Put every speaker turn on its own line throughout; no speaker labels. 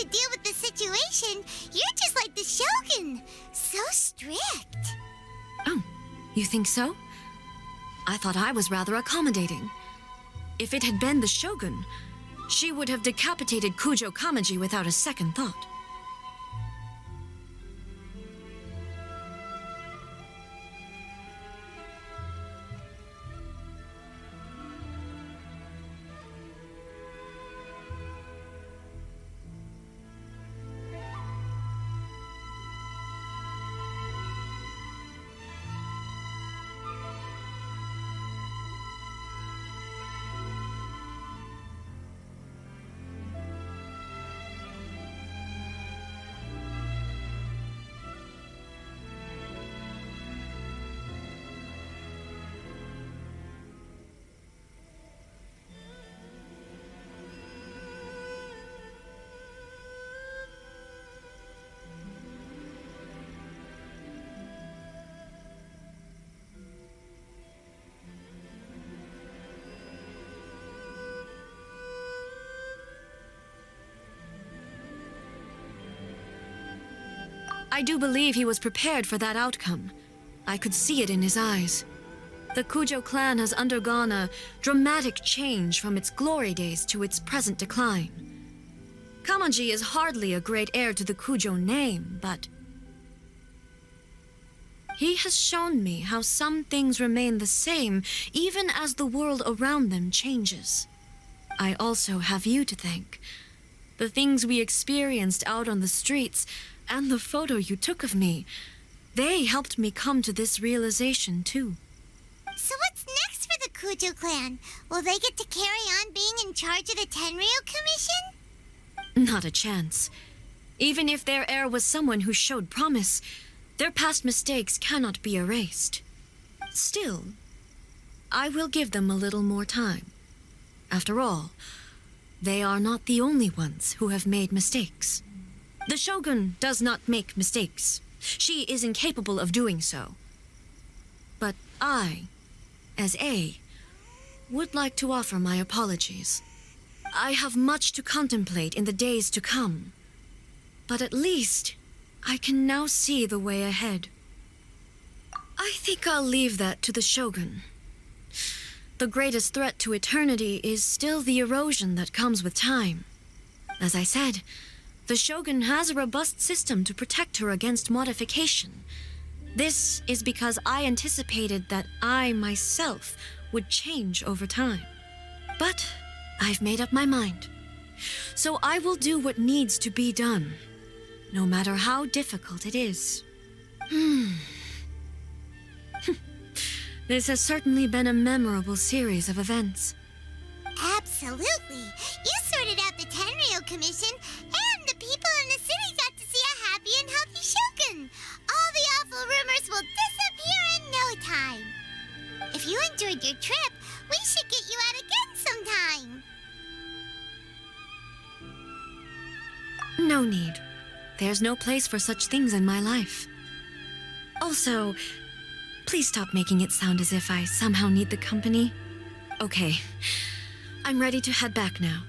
to deal with the situation. You're just like the Shogun. So strict.
Oh, you think so? I thought I was rather accommodating. If it had been the Shogun, she would have decapitated Kujo Kamaji without a second thought. I do believe he was prepared for that outcome. I could see it in his eyes. The Kujo clan has undergone a dramatic change from its glory days to its present decline. Kamaji is hardly a great heir to the Kujo name, but he has shown me how some things remain the same even as the world around them changes. I also have you to thank. The things we experienced out on the streets and the photo you took of me, they helped me come to this realization too.
So what's next for the Kujo clan? Will they get to carry on being in charge of the Tenryu Commission?
Not a chance. Even if their heir was someone who showed promise, their past mistakes cannot be erased. Still, I will give them a little more time. After all, they are not the only ones who have made mistakes. The Shogun does not make mistakes. She is incapable of doing so. But I, as A, would like to offer my apologies. I have much to contemplate in the days to come, but at least I can now see the way ahead. I think I'll leave that to the Shogun. The greatest threat to eternity is still the erosion that comes with time. As I said, the Shogun has a robust system to protect her against modification. This is because I anticipated that I myself would change over time. But I've made up my mind. So I will do what needs to be done, no matter how difficult it is. This has certainly been a memorable series of events.
Absolutely. You sorted out the Tenryu Commission, and the people in the city got to see a happy and healthy Shogun. All the awful rumors will disappear in no time. If you enjoyed your trip, we should get you out again sometime.
No need. There's no place for such things in my life. Also, please stop making it sound as if I somehow need the company. Okay, I'm ready to head back now.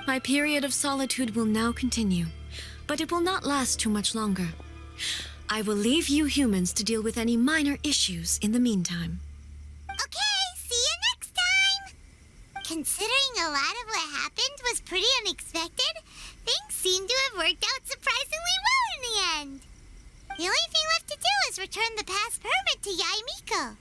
My period of solitude will now continue, but it will not last too much longer. I will leave you humans to deal with any minor issues in the meantime.
Okay, see you next time! Considering a lot of what happened was pretty unexpected, things seem to have worked out surprisingly well in the end. The only thing left to do is return the pass permit to Yaimiko.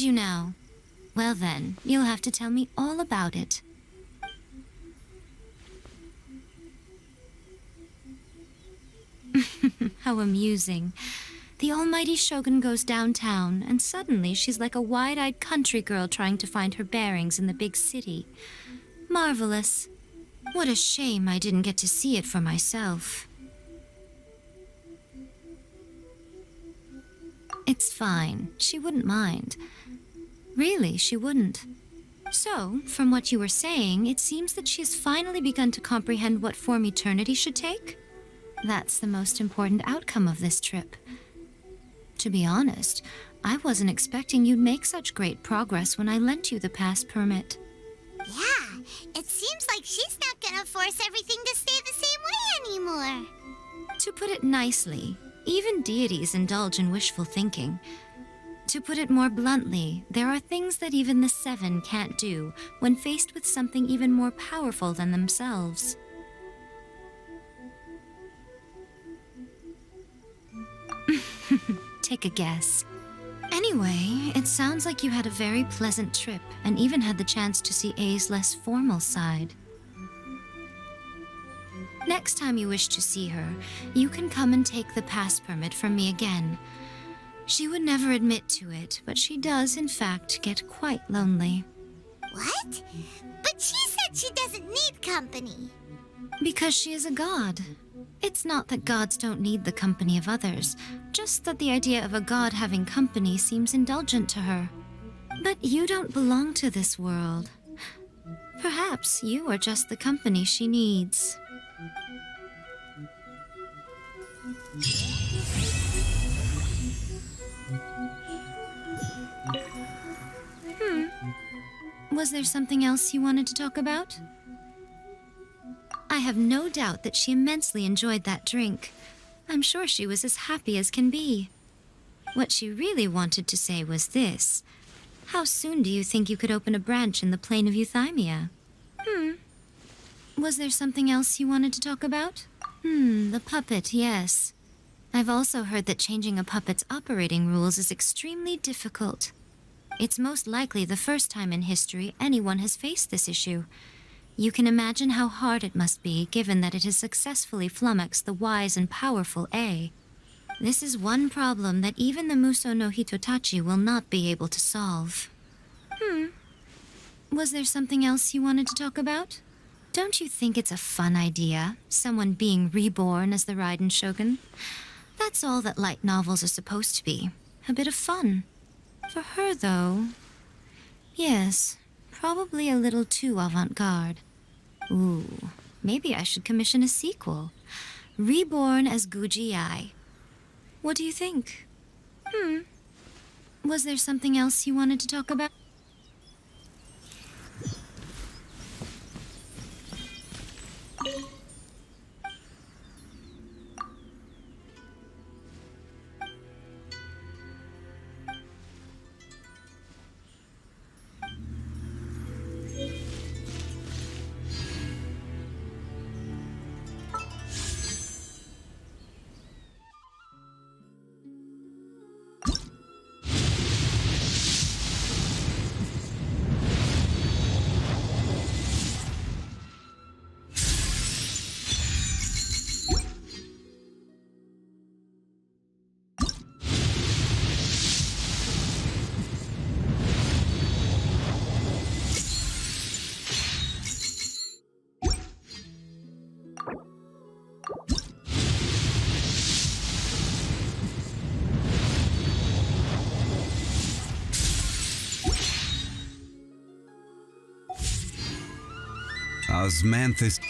you now? Well then, you'll have to tell me all about it. How amusing. The almighty Shogun goes downtown, and suddenly she's like a wide-eyed country girl trying to find her bearings in the big city. Marvelous. What a shame I didn't get to see it for myself. It's fine. She wouldn't mind. Really, she wouldn't. So, from what you were saying, it seems that she has finally begun to comprehend what form eternity should take? That's the most important outcome of this trip. To be honest, I wasn't expecting you'd make such great progress when I lent you the pass permit.
Yeah, it seems like she's not gonna force everything to stay the same way anymore.
To put it nicely, even deities indulge in wishful thinking. To put it more bluntly, there are things that even the Seven can't do when faced with something even more powerful than themselves. Take a guess. Anyway, it sounds like you had a very pleasant trip and even had the chance to see A's less formal side. Next time you wish to see her, you can come and take the pass permit from me again. She would never admit to it, but she does, in fact, get quite lonely.
What? But she said she doesn't need company.
Because she is a god. It's not that gods don't need the company of others, just that the idea of a god having company seems indulgent to her. But you don't belong to this world. Perhaps you are just the company she needs. Was there something else you wanted to talk about? I have no doubt that she immensely enjoyed that drink. I'm sure she was as happy as can be. What she really wanted to say was this. How soon do you think you could open a branch in the plain of Euthymia? Was there something else you wanted to talk about? The puppet, yes. I've also heard that changing a puppet's operating rules is extremely difficult. It's most likely the first time in history anyone has faced this issue. You can imagine how hard it must be, given that it has successfully flummoxed the wise and powerful A. This is one problem that even the Muso no Hitotachi will not be able to solve. Was there something else you wanted to talk about? Don't you think it's a fun idea, someone being reborn as the Raiden Shogun? That's all that light novels are supposed to be. A bit of fun. For her, though... Yes, probably a little too avant-garde. Ooh, maybe I should commission a sequel. Reborn as Guji Ai. What do you think? Was there something else you wanted to talk about?
Osmanthus.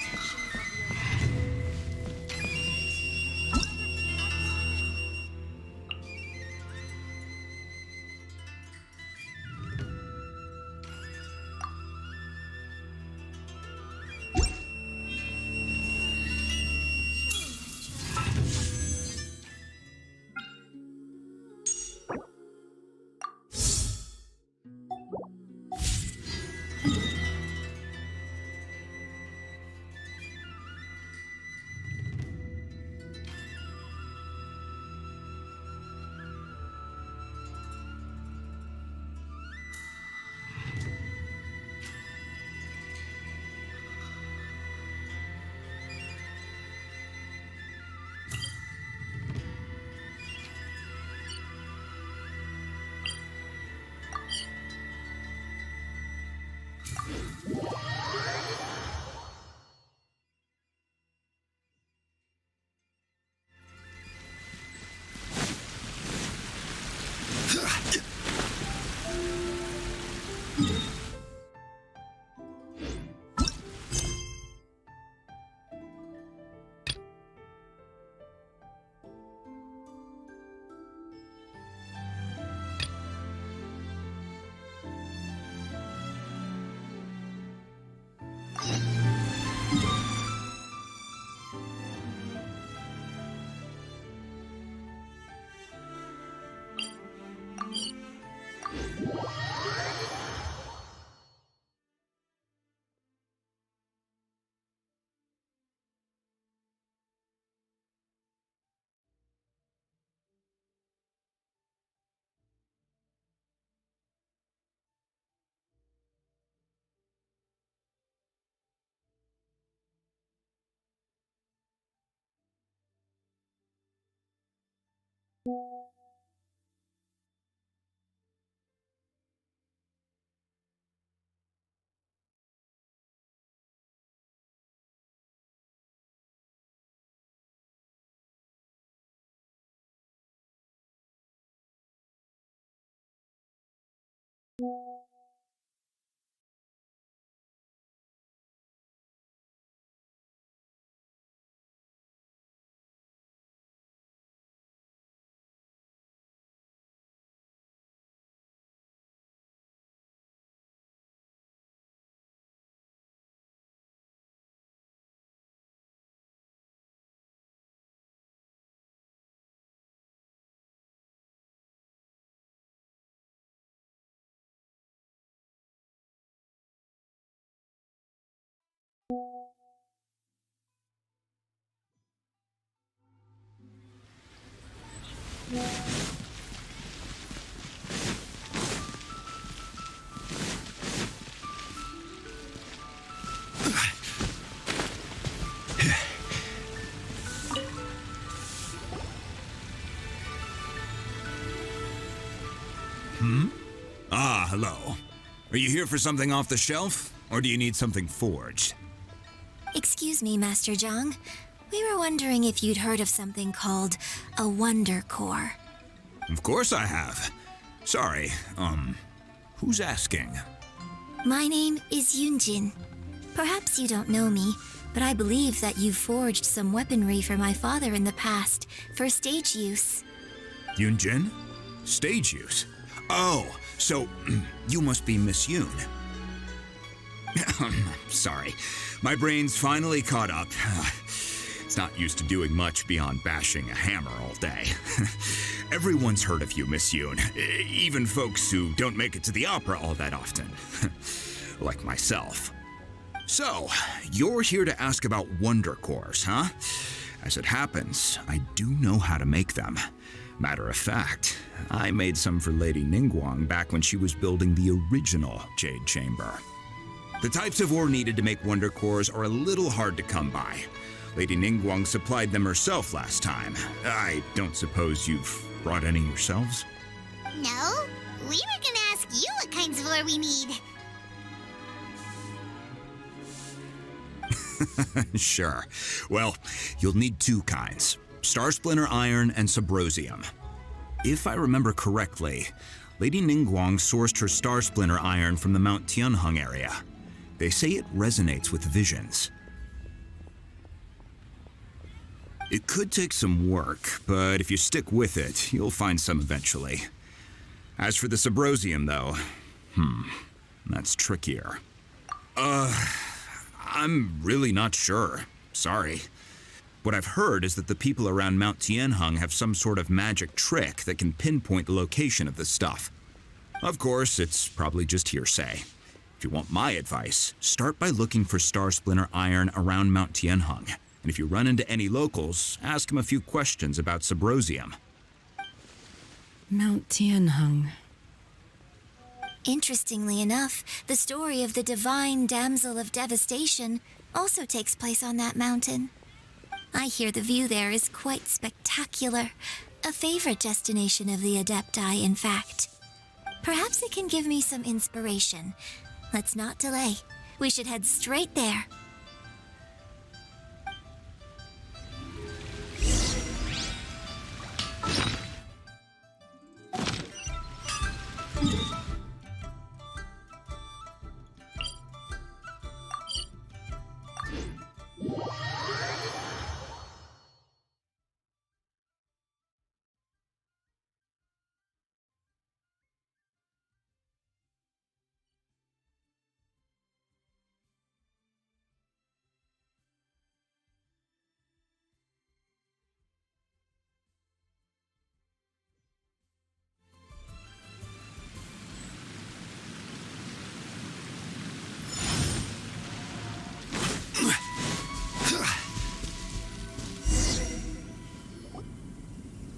Ah, hello. Are you here for something off the shelf, or do you need something forged?
Excuse me, Master Zhang. We were wondering if you'd heard of something called a Wonder Core.
Of course I have. Sorry, who's asking?
My name is Yunjin. Perhaps you don't know me, but I believe that you forged some weaponry for my father in the past for stage use.
Yunjin? Stage use? Oh, so you must be Miss Yoon. Sorry, my brain's finally caught up. It's not used to doing much beyond bashing a hammer all day. Everyone's heard of you, Miss Yoon, even folks who don't make it to the opera all that often. Like myself. So, you're here to ask about Wonder Cores, huh? As it happens, I do know how to make them. Matter of fact, I made some for Lady Ningguang back when she was building the original Jade Chamber. The types of ore needed to make Wonder Cores are a little hard to come by. Lady Ningguang supplied them herself last time. I don't suppose you've brought any yourselves?
No, we were gonna ask you what kinds of ore we need.
Sure. Well, you'll need two kinds. Star Splinter Iron and Subrosium. If I remember correctly, Lady Ningguang sourced her Star Splinter Iron from the Mount Tianheng area. They say it resonates with visions. It could take some work, but if you stick with it, you'll find some eventually. As for the Subrosium, though, that's trickier. I'm really not sure. Sorry. What I've heard is that the people around Mount Tianheng have some sort of magic trick that can pinpoint the location of the stuff. Of course, it's probably just hearsay. If you want my advice, start by looking for Star Splinter Iron around Mount Tianheng. And if you run into any locals, ask them a few questions about Subrosium.
Mount Tianheng.
Interestingly enough, the story of the divine damsel of devastation also takes place on that mountain. I hear the view there is quite spectacular. A favorite destination of the Adepti, in fact. Perhaps it can give me some inspiration. Let's not delay. We should head straight there.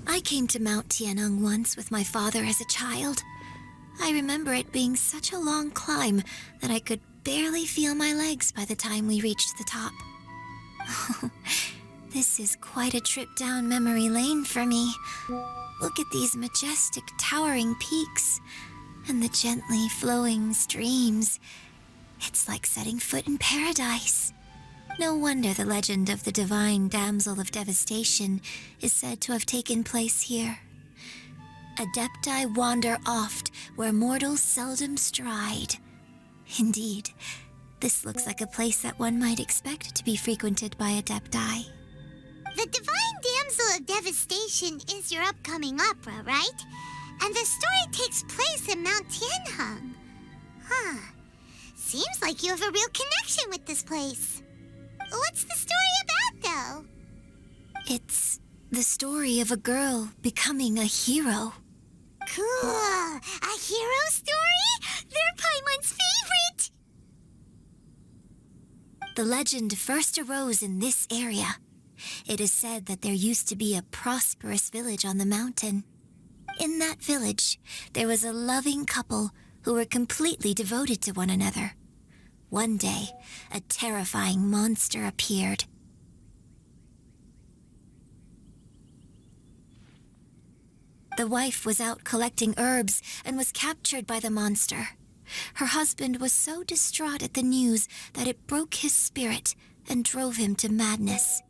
I came to Mount Tianheng once with my father as a child. I remember it being such a long climb that I could barely feel my legs by the time we reached the top. This is quite a trip down memory lane for me. Look at these majestic, towering peaks and the gently flowing streams. It's like setting foot in paradise. No wonder the legend of the divine damsel of devastation is said to have taken place here. Adepti wander oft where mortals seldom stride. Indeed, this looks like a place that one might expect to be frequented by Adepti.
The Divine Damsel of Devastation is your upcoming opera, right? And the story takes place in Mount Tianheng. Huh. Seems like you have a real connection with this place. What's the story about, though?
It's the story of a girl becoming a hero.
Cool. A hero story? They're Paimon's favorite!
The legend first arose in this area. It is said that there used to be a prosperous village on the mountain. In that village, there was a loving couple who were completely devoted to one another. One day, a terrifying monster appeared. The wife was out collecting herbs and was captured by the monster. Her husband was so distraught at the news that it broke his spirit and drove him to madness.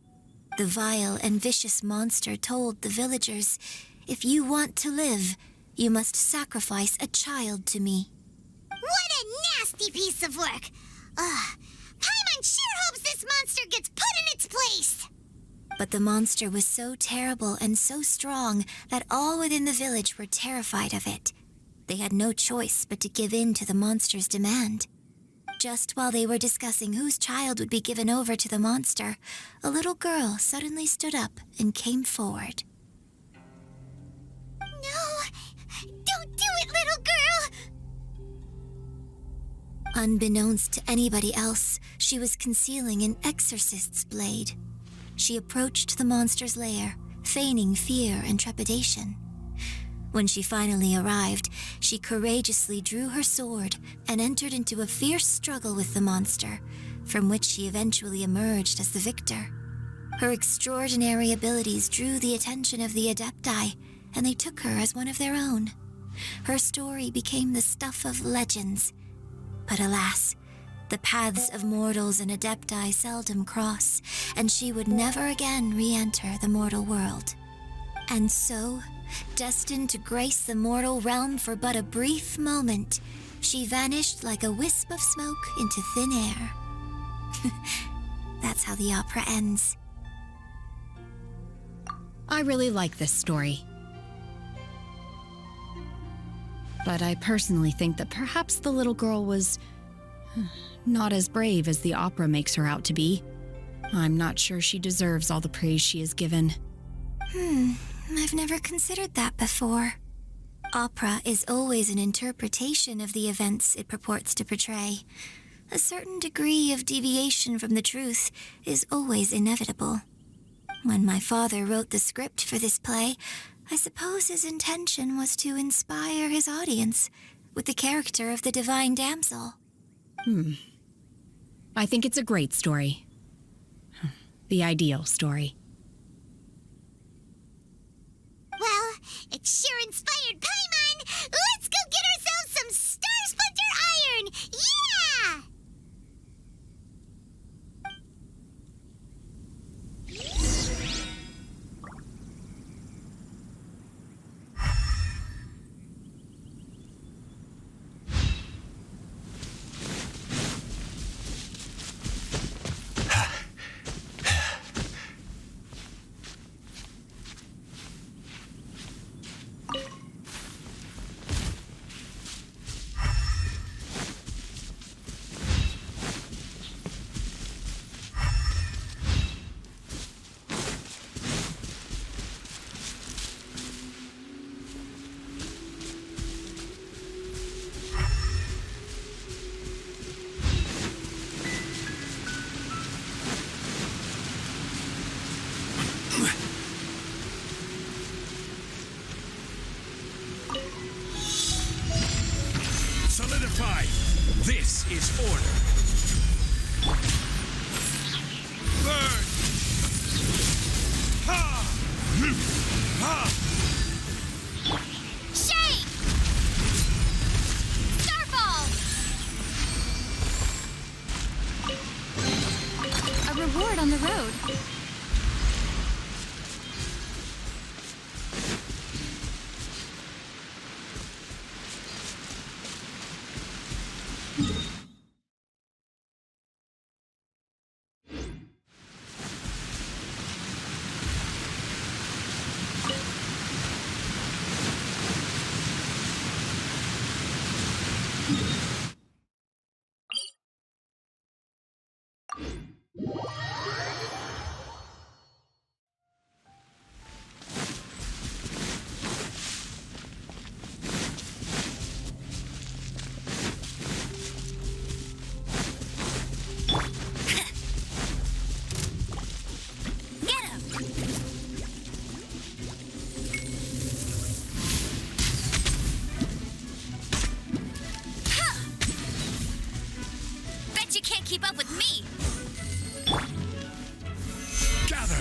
The vile and vicious monster told the villagers, "If you want to live, you must sacrifice a child to me."
What a nasty piece of work! Ugh. Paimon sure hopes this monster gets put in its place!
But the monster was so terrible and so strong that all within the village were terrified of it. They had no choice but to give in to the monster's demand. Just while they were discussing whose child would be given over to the monster, a little girl suddenly stood up and came forward.
No! Don't do it, little girl!
Unbeknownst to anybody else, she was concealing an exorcist's blade. She approached the monster's lair, feigning fear and trepidation. When she finally arrived, she courageously drew her sword and entered into a fierce struggle with the monster, from which she eventually emerged as the victor. Her extraordinary abilities drew the attention of the Adepti, and they took her as one of their own. Her story became the stuff of legends. But alas, the paths of mortals and Adepti seldom cross, and she would never again re-enter the mortal world. And so, destined to grace the mortal realm for but a brief moment, she vanished like a wisp of smoke into thin air. That's how the opera ends.
I really like this story. But I personally think that perhaps the little girl was not as brave as the opera makes her out to be. I'm not sure she deserves all the praise she is given.
I've never considered that before. Opera is always an interpretation of the events it purports to portray. A certain degree of deviation from the truth is always inevitable. When my father wrote the script for this play, I suppose his intention was to inspire his audience with the character of the divine damsel.
I think it's a great story. The ideal story.
Well, it sure inspired Paimon! Let's go get ourselves some Star Splinter Iron! Yeah!
bored on the road.
Keep up with me!
Gather!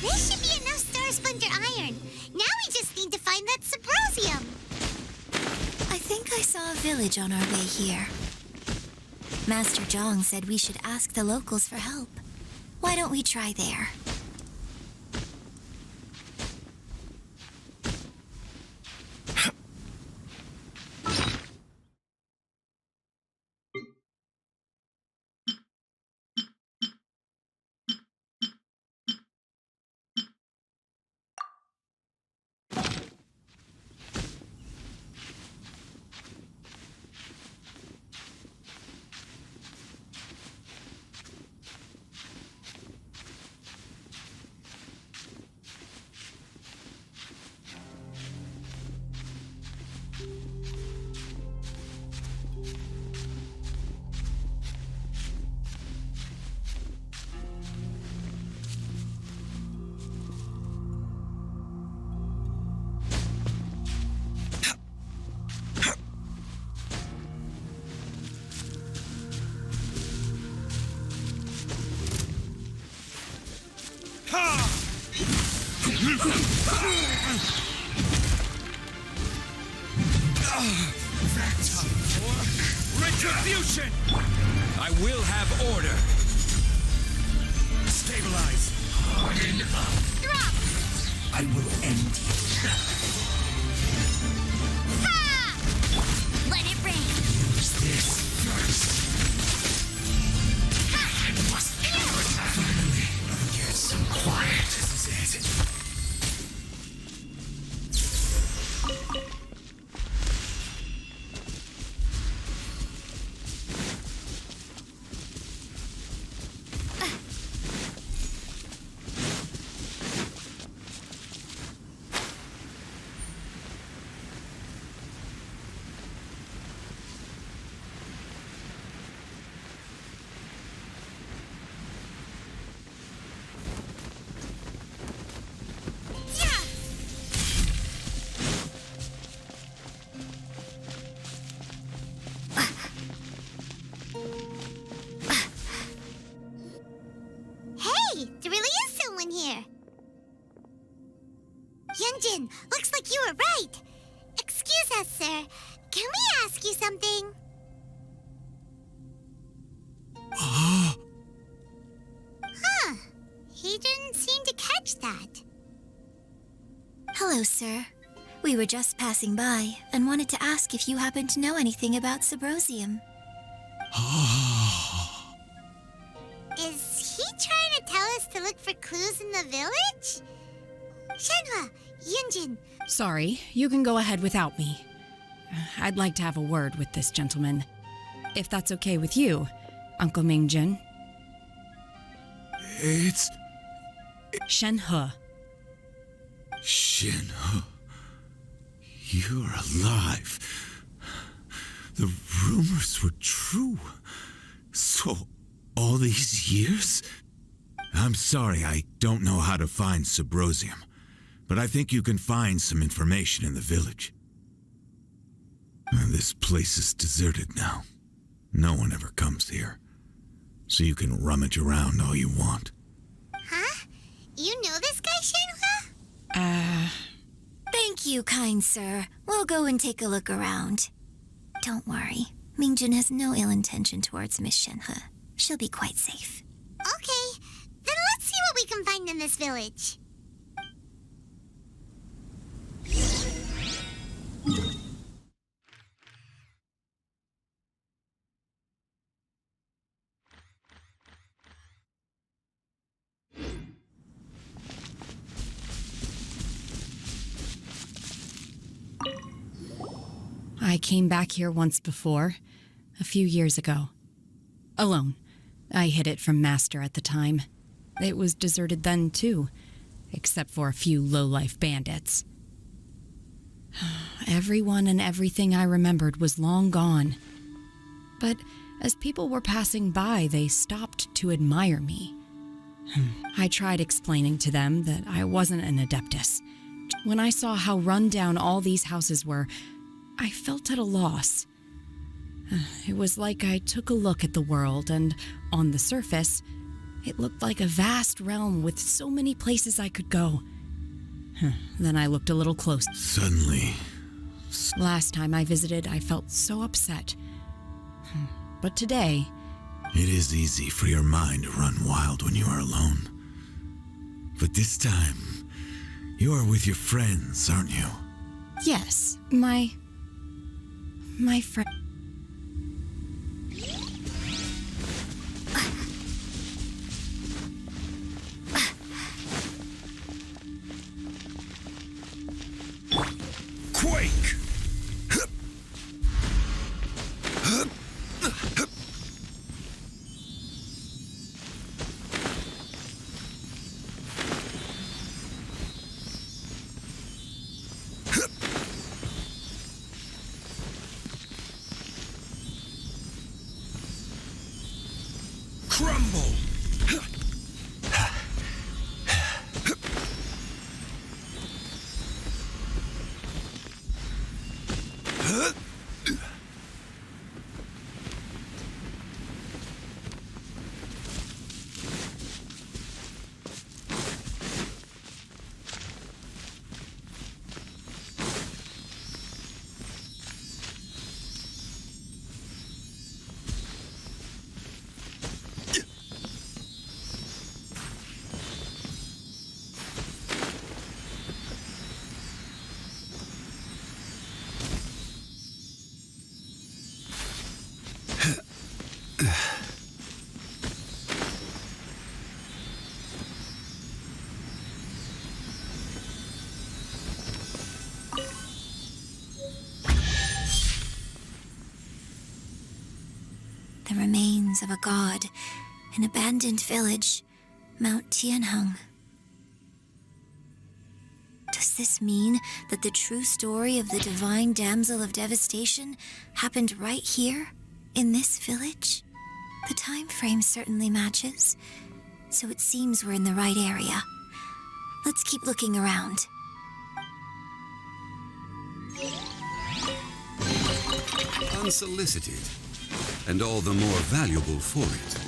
This should be enough star splendor iron. Now we just need to find that Subrosium.
I think I saw a village on our way here. Master Zhong said we should ask the locals for help. Why don't we try there?
Retribution! I will have order. Stabilize.
Drop!
I will end you.
Ha! Let it rain.
Use this first.
Ha!
I must finally get some quiet. This is it.
Hey, there really is someone here. Yunjin, looks like you were right. Excuse us, sir. Can we ask you something? Huh. He didn't seem to catch that.
Hello, sir. We were just passing by and wanted to ask if you happen to know anything about Subrosium.
Is he trying to tell us to look for clues in the village? Shenhe, Yunjin,
Sorry, you can go ahead without me. I'd like to have a word with this gentleman. If that's okay with you, Uncle Mingjin.
It's
Shenhe.
Shenhe. You're alive. The rumors were true. So, all these years? I'm sorry, I don't know how to find Subrosium, but I think you can find some information in the village. This place is deserted now.
No one ever comes here, so you can rummage around all you want.
Huh? You know this guy, Shenhe?
Thank you, kind sir. We'll go and take a look around. Don't worry. Mingjun has no ill intention towards Miss Shenhe. She'll be quite safe.
Okay, then let's see what we can find in this village.
I came back here once before, a few years ago. Alone. I hid it from Master at the time. It was deserted then, too, except for a few low-life bandits. Everyone and everything I remembered was long gone. But as people were passing by, they stopped to admire me. I tried explaining to them that I wasn't an adeptus. When I saw how run down all these houses were, I felt at a loss. It was like I took a look at the world, and on the surface, it looked like a vast realm with so many places I could go. Then I looked a little closer.
Suddenly,
Last time I visited, I felt so upset. But today,
it is easy for your mind to run wild when you are alone. But this time, you are with your friends, aren't you?
yes, my friend.
Quake! Crumble!
The remains of a god, an abandoned village, Mount Tianheng. Does this mean that the true story of the divine damsel of devastation happened right here, in this village? The time frame certainly matches, so it seems we're in the right area. Let's keep looking around.
Unsolicited, and all the more valuable for it.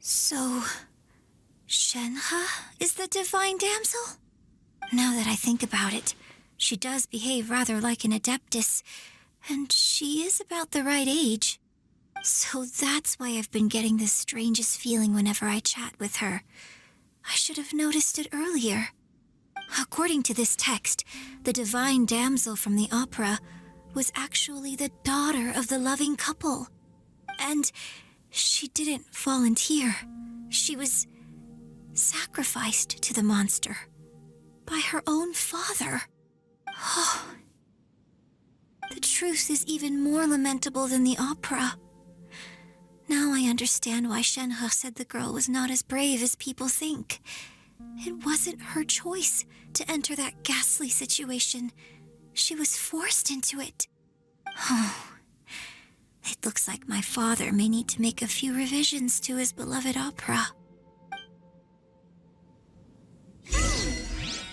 So, Shenhe is the divine damsel? Now that I think about it, she does behave rather like an adeptus, and she is about the right age. So that's why I've been getting the strangest feeling whenever I chat with her. I should have noticed it earlier. According to this text, the divine damsel from the opera was actually the daughter of the loving couple. And she didn't volunteer. She was sacrificed to the monster by her own father. Oh, the truth is even more lamentable than the opera. Now I understand why Shenhe said the girl was not as brave as people think. It wasn't her choice to enter that ghastly situation. She was forced into it. Oh, it looks like my father may need to make a few revisions to his beloved opera.
We've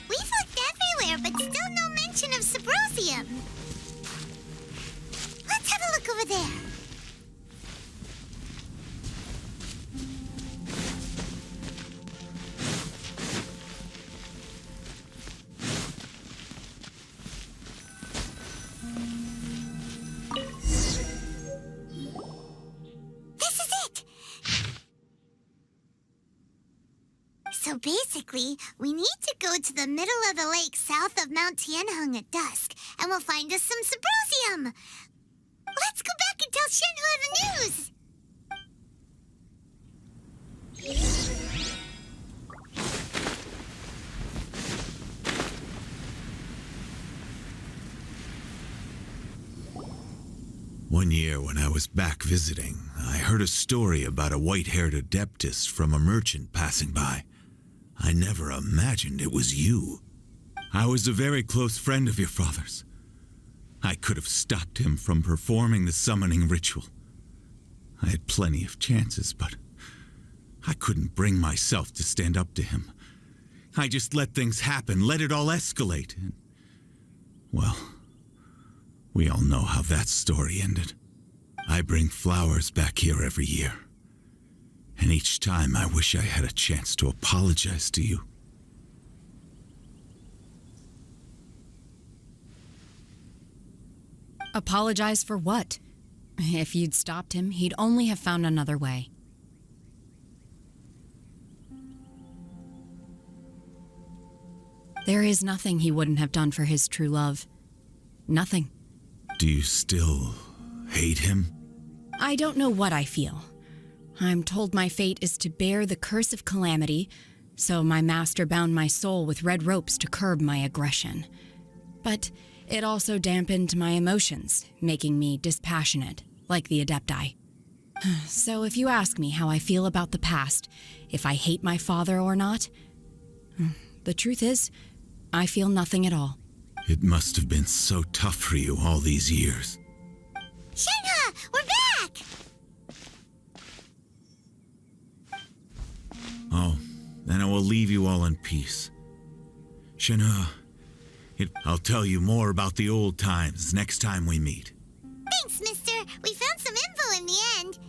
looked everywhere, but still no mention of Subrosium. Let's have a look over there. So basically, we need to go to the middle of the lake south of Mount Tianheng at dusk, and we'll find us some Subrosium. Let's go back and tell Shenhe the news.
One year when I was back visiting, I heard a story about a white-haired adeptus from a merchant passing by. I never imagined it was you. I was a very close friend of your father's. I could have stopped him from performing the summoning ritual. I had plenty of chances, but I couldn't bring myself to stand up to him. I just let things happen, let it all escalate. And, well, we all know how that story ended. I bring flowers back here every year. And each time I wish I had a chance to apologize to you.
Apologize for what? If you'd stopped him, he'd only have found another way. There is nothing he wouldn't have done for his true love. Nothing.
Do you still hate him?
I don't know what I feel. I'm told my fate is to bear the curse of calamity, so my master bound my soul with red ropes to curb my aggression. But it also dampened my emotions, making me dispassionate, like the Adepti. So if you ask me how I feel about the past, if I hate my father or not, the truth is, I feel nothing at all.
It must have been so tough for you all these years.
Shenhe, we're back!
Oh, then I will leave you all in peace. Shenhe, I'll tell you more about the old times next time we meet.
Thanks, mister. We found some info in the end.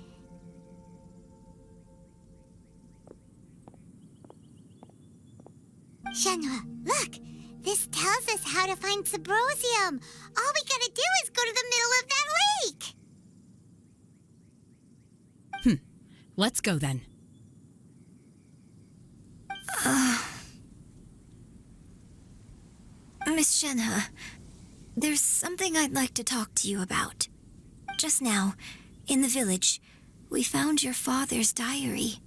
Shenhe, look. This tells us how to find Subrosium. All we gotta do is go to the middle of that lake.
Let's go then.
Miss Shenhe, there's something I'd like to talk to you about. Just now, in the village, we found your father's diary.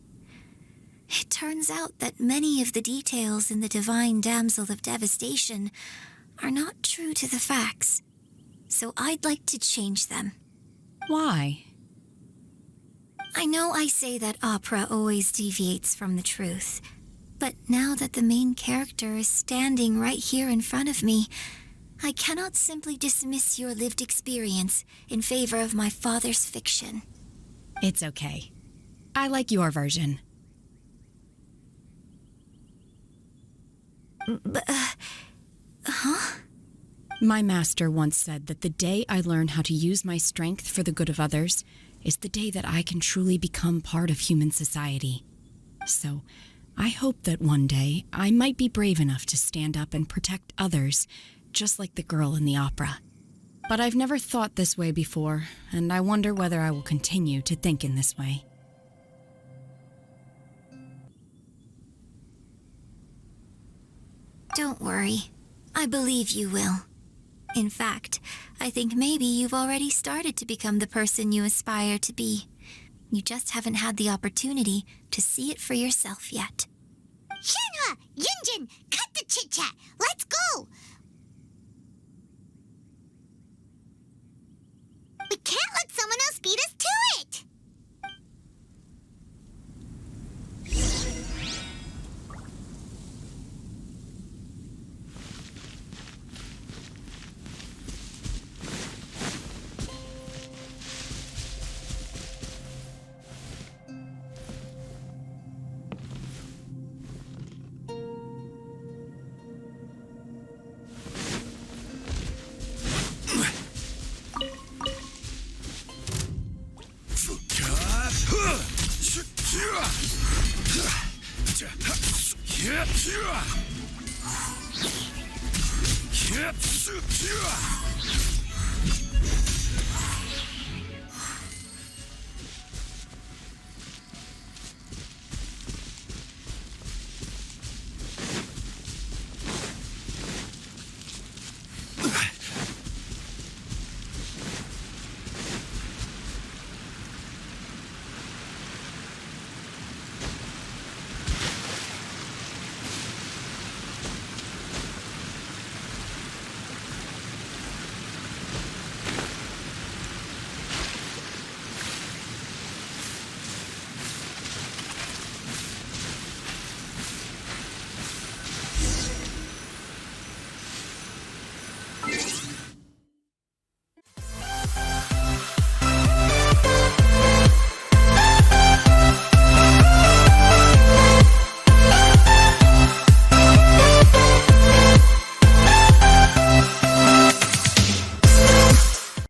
It turns out that many of the details in the Divine Damsel of Devastation are not true to the facts, so I'd like to change them.
Why?
I know I say that opera always deviates from the truth, but now that the main character is standing right here in front of me, I cannot simply dismiss your lived experience in favor of my father's fiction.
It's okay. I like your version. My master once said that the day I learn how to use my strength for the good of others is the day that I can truly become part of human society. So, I hope that one day I might be brave enough to stand up and protect others, just like the girl in the opera. But I've never thought this way before, and I wonder whether I will continue to think in this way.
Don't worry. I believe you will. In fact, I think maybe you've already started to become the person you aspire to be. You just haven't had the opportunity to see it for yourself yet.
Shenhe, Yunjin, cut the chit-chat. Let's go. We can't let someone else beat us to it.